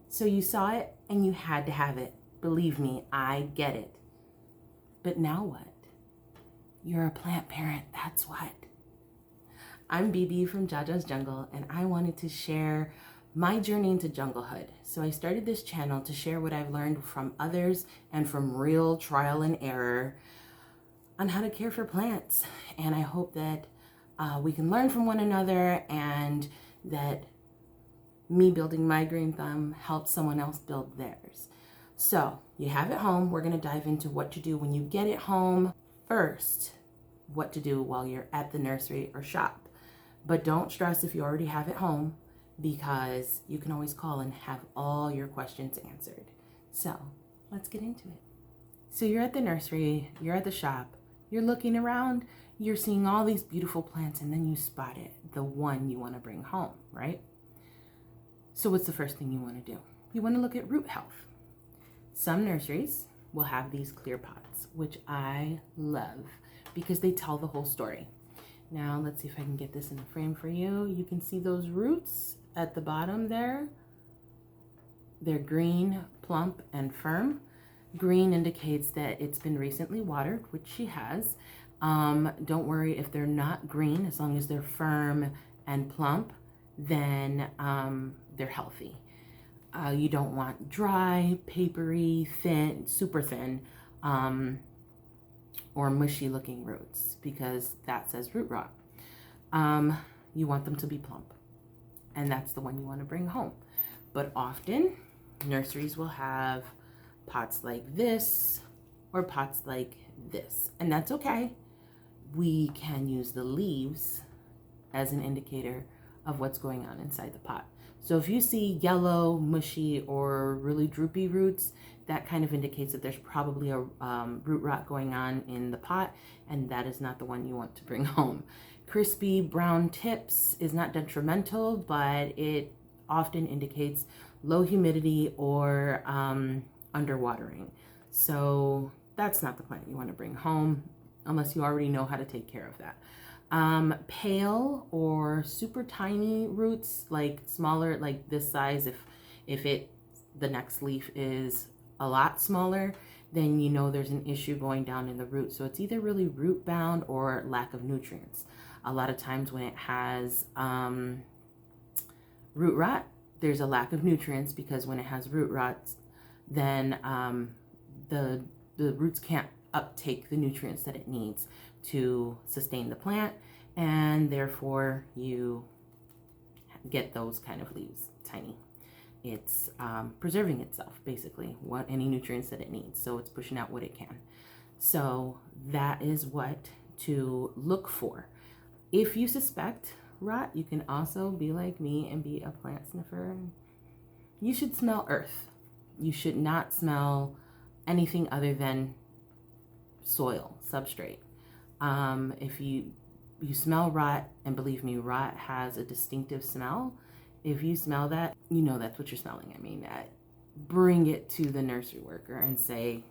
So you saw it and you had to have it. Believe me, I get it. But now what? You're a plant parent, that's what. I'm BB from Jaja's Jungle, and I wanted to share my journey into junglehood. So I started this channel to share what I've learned from others and from real trial and error on how to care for plants. And I hope that we can learn from one another, and that me building my green thumb helps someone else build theirs. So you have it home. We're going to dive into what to do when you get it home. First, what to do while you're at the nursery or shop. But don't stress if you already have it home, because you can always call and have all your questions answered. So let's get into it. So you're at the nursery, you're at the shop, you're looking around, you're seeing all these beautiful plants, and then you spot it, the one you want to bring home, right? So what's the first thing you want to do? You want to look at root health. Some nurseries will have these clear pots, which I love because they tell the whole story. Now let's see if I can get this in a frame for you. You can see those roots at the bottom there. They're green, plump, and firm. Green indicates that it's been recently watered, which she has. Don't worry if they're not green, as long as they're firm and plump, then they're healthy. You don't want dry, papery, thin, super thin, or mushy looking roots, because that says root rot. You want them to be plump, and that's the one you want to bring home. But often nurseries will have pots like this or pots like this, and that's okay. We can use the leaves as an indicator of what's going on inside the pot. So if you see yellow, mushy, or really droopy roots, that kind of indicates that there's probably a root rot going on in the pot, and that is not the one you want to bring home. Crispy brown tips is not detrimental, but it often indicates low humidity or underwatering. So that's not the plant you want to bring home unless you already know how to take care of that. Pale or super tiny roots, like smaller, like this size, if the next leaf is a lot smaller, then you know there's an issue going down in the root. So it's either really root bound or lack of nutrients. A lot of times when it has root rot, there's a lack of nutrients, because when it has root rots, then the roots can't uptake the nutrients that it needs to sustain the plant, and therefore you get those kind of leaves, tiny. It's preserving itself, basically, any nutrients that it needs, so it's pushing out what it can. So that is what to look for. If you suspect rot, you can also be like me and be a plant sniffer. You should smell earth. You should not smell anything other than soil, substrate. If you smell rot, and believe me, rot has a distinctive smell. If you smell that, you know that's what you're smelling. I mean, bring it to the nursery worker and say,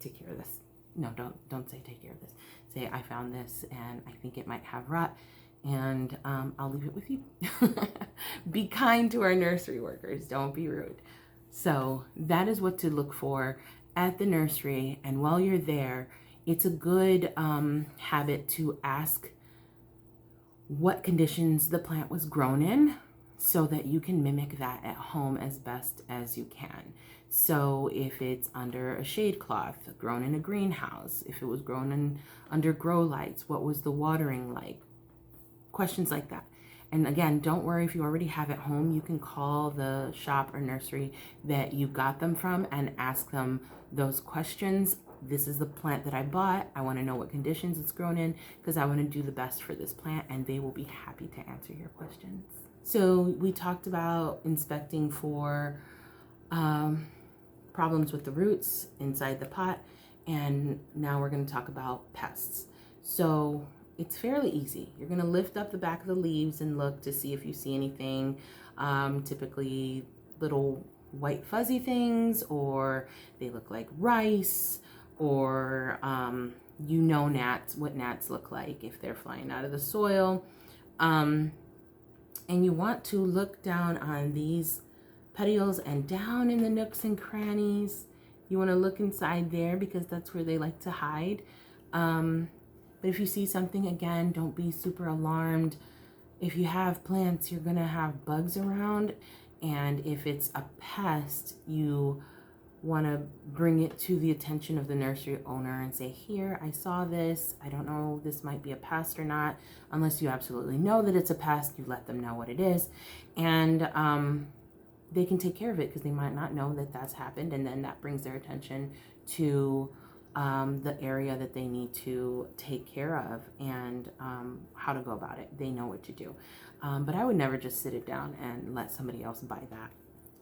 take care of this. No, don't say take care of this. Say, I found this and I think it might have rot, and I'll leave it with you. Be kind to our nursery workers. Don't be rude. So that is what to look for at the nursery. And while you're there, it's a good habit to ask what conditions the plant was grown in, so that you can mimic that at home as best as you can. So if it's under a shade cloth, grown in a greenhouse, if it was grown under grow lights, what was the watering like? Questions like that. And again, don't worry if you already have it home. You can call the shop or nursery that you got them from and ask them those questions. This is the plant that I bought. I want to know what conditions it's grown in, because I want to do the best for this plant, and they will be happy to answer your questions. So we talked about inspecting for problems with the roots inside the pot, and now we're going to talk about pests. So it's fairly easy. You're going to lift up the back of the leaves and look to see if you see anything, typically little white fuzzy things, or they look like rice, or you know what gnats look like if they're flying out of the soil. And you want to look down on these petioles, and down in the nooks and crannies. You want to look inside there because that's where they like to hide. But if you see something, again, don't be super alarmed. If you have plants, you're going to have bugs around. And if it's a pest, you want to bring it to the attention of the nursery owner and say, here, I saw this. I don't know if this might be a pest or not. Unless you absolutely know that it's a pest, you let them know what it is. And they can take care of it because they might not know that that's happened. And then that brings their attention to the area that they need to take care of and how to go about it. They know what to do. But I would never just sit it down and let somebody else buy that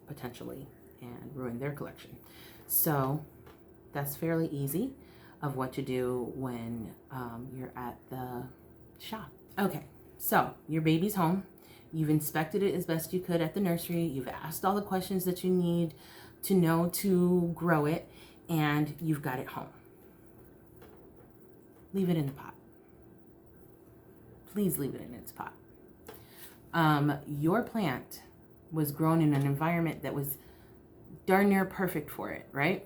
potentially and ruin their collection. So that's fairly easy of what to do when you're at the shop. Okay, so your baby's home. You've inspected it as best you could at the nursery. You've asked all the questions that you need to know to grow it, and you've got it home. Leave it in the pot. Please leave it in its pot. Your plant was grown in an environment that was darn near perfect for it, right?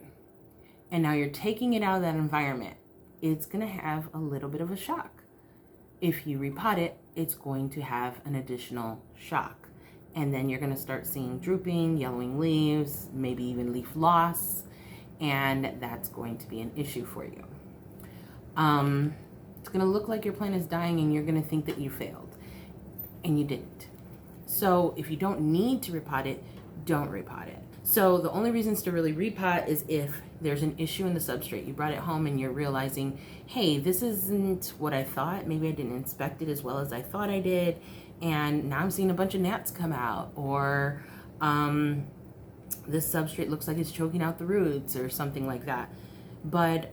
And now you're taking it out of that environment. It's going to have a little bit of a shock. If you repot it, it's going to have an additional shock. And then you're going to start seeing drooping, yellowing leaves, maybe even leaf loss, and that's going to be an issue for you. It's going to look like your plant is dying and you're going to think that you failed, and you didn't. So if you don't need to repot it, don't repot it. So the only reasons to really repot is if there's an issue in the substrate. You brought it home and you're realizing, hey, this isn't what I thought. Maybe I didn't inspect it as well as I thought I did. And now I'm seeing a bunch of gnats come out, or this substrate looks like it's choking out the roots or something like that. But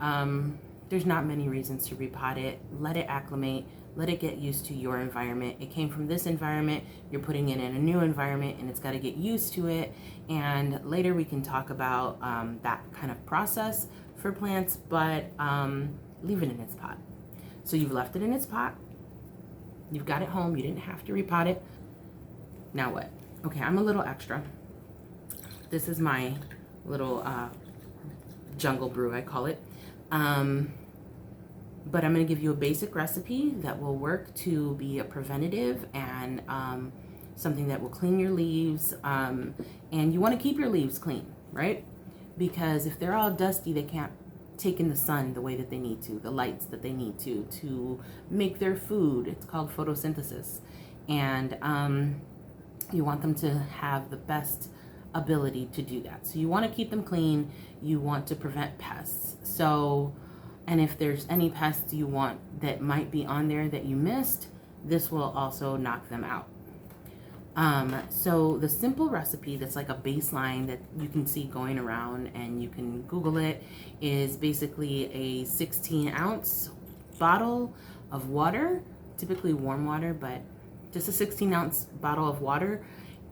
there's not many reasons to repot it. Let it acclimate. Let it get used to your environment. It came from this environment. You're putting it in a new environment, and it's got to get used to it. And later we can talk about that kind of process for plants, but leave it in its pot. So you've left it in its pot. You've got it home. You didn't have to repot it. Now what? Okay, I'm a little extra. This is my little jungle brew, I call it. But I'm going to give you a basic recipe that will work to be a preventative and something that will clean your leaves. And you want to keep your leaves clean, right? Because if they're all dusty, they can't take in the sun the way that they need to, the lights that they need to make their food. It's called photosynthesis. And you want them to have the best ability to do that. So you want to keep them clean. You want to prevent pests. And if there's any pests you want that might be on there that you missed, this will also knock them out. So the simple recipe that's like a baseline that you can see going around and you can Google it is basically a 16-ounce bottle of water, typically warm water, but just a 16-ounce bottle of water.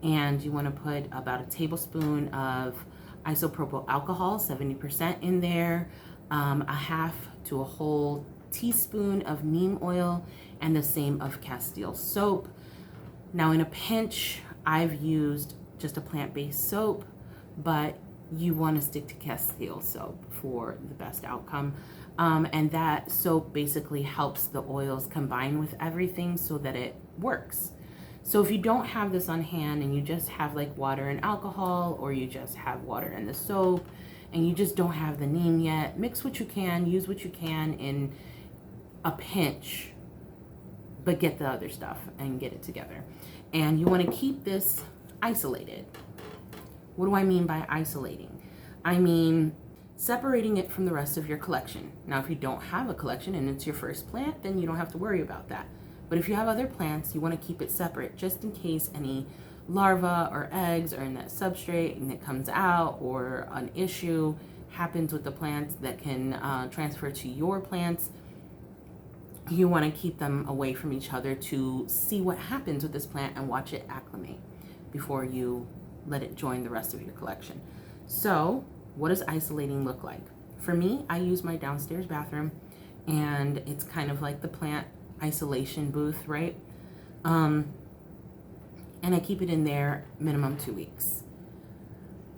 And you want to put about a tablespoon of isopropyl alcohol, 70% in there, a half to a whole teaspoon of neem oil, and the same of Castile soap. Now in a pinch, I've used just a plant-based soap, but you want to stick to Castile soap for the best outcome. And that soap basically helps the oils combine with everything so that it works. So if you don't have this on hand and you just have like water and alcohol, or you just have water and the soap, and you just don't have the neem yet, mix what you can, use what you can in a pinch, but get the other stuff and get it together. And you want to keep this isolated. What do I mean by isolating? I mean separating it from the rest of your collection. Now, if you don't have a collection and it's your first plant, then you don't have to worry about that. But if you have other plants, you want to keep it separate just in case any larvae or eggs are in that substrate and it comes out, or an issue happens with the plants that can transfer to your plants. You want to keep them away from each other to see what happens with this plant and watch it acclimate before you let it join the rest of your collection. So what does isolating look like? For me, I use my downstairs bathroom, and it's kind of like the plant isolation booth, right? And I keep it in there minimum 2 weeks.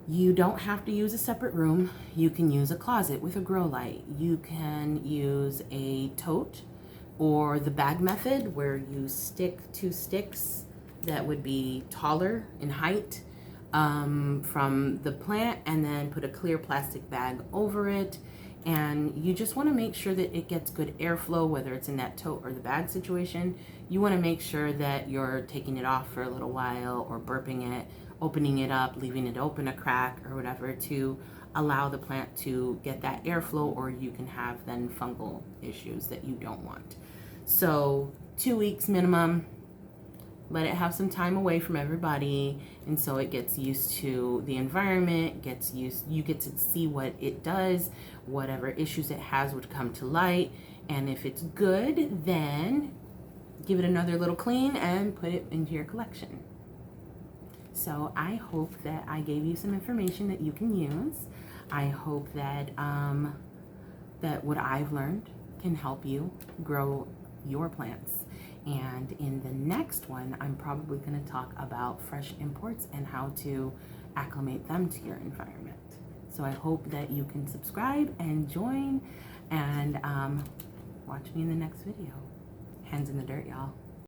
You don't have to use a separate room. You can use a closet with a grow light. You can use a tote or the bag method where you stick 2 sticks that would be taller in height from the plant, and then put a clear plastic bag over it. And you just want to make sure that it gets good airflow, whether it's in that tote or the bag situation. You want to make sure that you're taking it off for a little while, or burping it, opening it up, leaving it open a crack or whatever, to allow the plant to get that airflow, or you can have then fungal issues that you don't want. So 2 weeks minimum. Let it have some time away from everybody, and so it gets used to the environment, you get to see what it does, whatever issues it has would come to light, and if it's good, then give it another little clean and put it into your collection. So I hope that I gave you some information that you can use. I hope that that what I've learned can help you grow your plants. And in the next one, I'm probably going to talk about fresh imports and how to acclimate them to your environment. So I hope that you can subscribe and join, and watch me in the next video. Hands in the dirt, y'all.